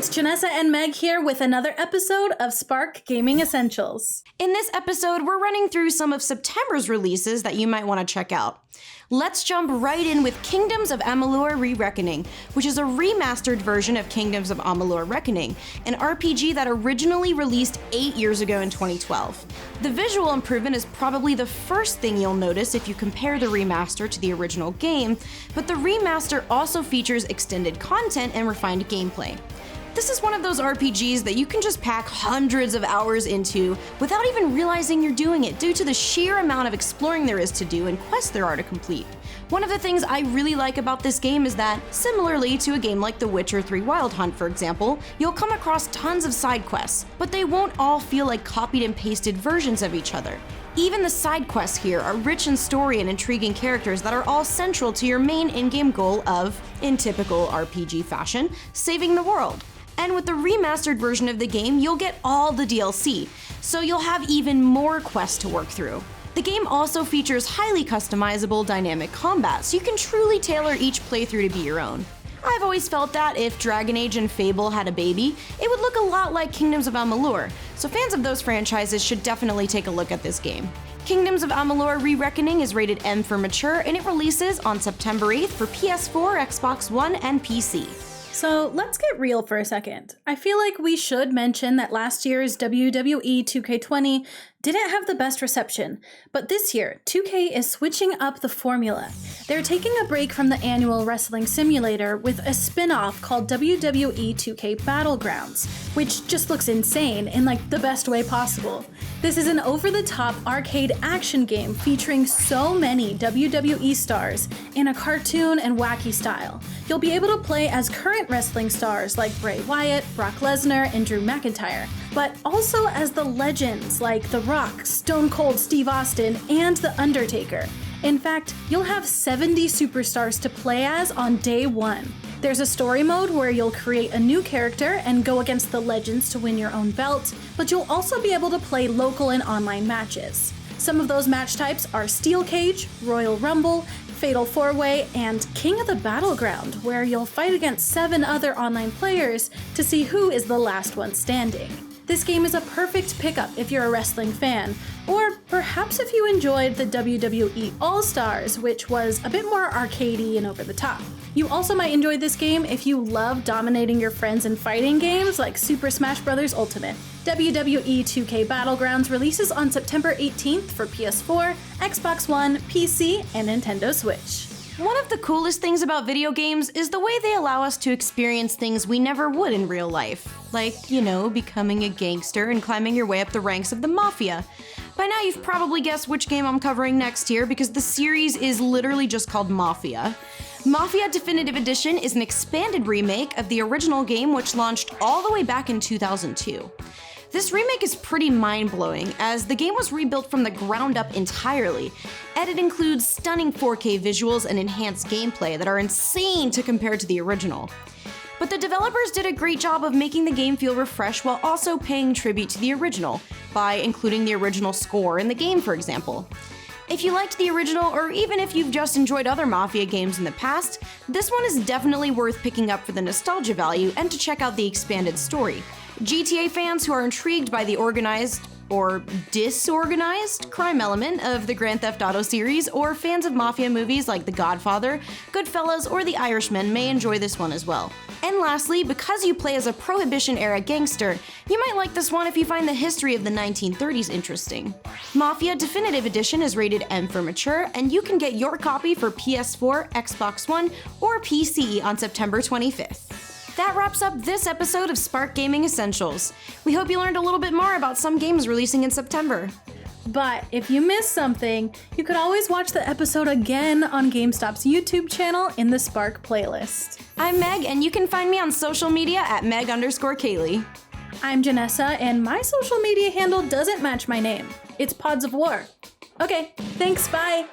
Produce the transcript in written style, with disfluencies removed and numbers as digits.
it's Janessa and Meg here with another episode of Spark Gaming Essentials. In this episode, we're running through some of September's releases that you might want to check out. Let's jump right in with Kingdoms of Amalur Re-Reckoning, which is a remastered version of Kingdoms of Amalur Reckoning, an RPG that originally released 8 years ago in 2012. The visual improvement is probably the first thing you'll notice if you compare the remaster to the original game, but the remaster also features extended content and refined gameplay. This is one of those RPGs that you can just pack hundreds of hours into without even realizing you're doing it due to the sheer amount of exploring there is to do and quests there are to complete. One of the things I really like about this game is that, similarly to a game like The Witcher 3 Wild Hunt for example, you'll come across tons of side quests, but they won't all feel like copied and pasted versions of each other. Even the side quests here are rich in story and intriguing characters that are all central to your main in-game goal of, in typical RPG fashion, saving the world. And with the remastered version of the game, you'll get all the DLC, so you'll have even more quests to work through. The game also features highly customizable dynamic combat, so you can truly tailor each playthrough to be your own. I've always felt that if Dragon Age and Fable had a baby, it would look a lot like Kingdoms of Amalur, so fans of those franchises should definitely take a look at this game. Kingdoms of Amalur Re-Reckoning is rated M for mature, and it releases on September 8th for PS4, Xbox One, and PC. So let's get real for a second. I feel like we should mention that last year's WWE 2K20 didn't have the best reception, but this year, 2K is switching up the formula. They're taking a break from the annual wrestling simulator with a spin-off called WWE 2K Battlegrounds, which just looks insane in like the best way possible. This is an over-the-top arcade action game featuring so many WWE stars in a cartoon and wacky style. You'll be able to play as current wrestling stars like Bray Wyatt, Brock Lesnar, and Drew McIntyre, but also as the legends like The Rock, Stone Cold Steve Austin, and The Undertaker. In fact, you'll have 70 superstars to play as on day one. There's a story mode where you'll create a new character and go against the legends to win your own belt, but you'll also be able to play local and online matches. Some of those match types are Steel Cage, Royal Rumble, Fatal 4-Way, and King of the Battleground, where you'll fight against 7 other online players to see who is the last one standing. This game is a perfect pickup if you're a wrestling fan, or perhaps if you enjoyed the WWE All-Stars, which was a bit more arcadey and over the top. You also might enjoy this game if you love dominating your friends in fighting games like Super Smash Bros. Ultimate. WWE 2K Battlegrounds releases on September 18th for PS4, Xbox One, PC, and Nintendo Switch. One of the coolest things about video games is the way they allow us to experience things we never would in real life. Like, becoming a gangster and climbing your way up the ranks of the MAFIA. By now you've probably guessed which game I'm covering next here because the series is literally just called MAFIA. MAFIA Definitive Edition is an expanded remake of the original game which launched all the way back in 2002. This remake is pretty mind-blowing, as the game was rebuilt from the ground up entirely, and it includes stunning 4K visuals and enhanced gameplay that are insane to compare to the original. But the developers did a great job of making the game feel refreshed while also paying tribute to the original, by including the original score in the game, for example. If you liked the original, or even if you've just enjoyed other Mafia games in the past, this one is definitely worth picking up for the nostalgia value and to check out the expanded story. GTA fans who are intrigued by the organized or disorganized crime element of the Grand Theft Auto series, or fans of Mafia movies like The Godfather, Goodfellas, or The Irishman may enjoy this one as well. And lastly, because you play as a Prohibition-era gangster, you might like this one if you find the history of the 1930s interesting. Mafia Definitive Edition is rated M for mature, and you can get your copy for PS4, Xbox One, or PC on September 25th. That wraps up this episode of Spark Gaming Essentials. We hope you learned a little bit more about some games releasing in September. But if you missed something, you could always watch the episode again on GameStop's YouTube channel in the Spark playlist. I'm Meg, and you can find me on social media at Meg_Kaylee. I'm Janessa, and my social media handle doesn't match my name. It's Pods of War. Okay, thanks, bye!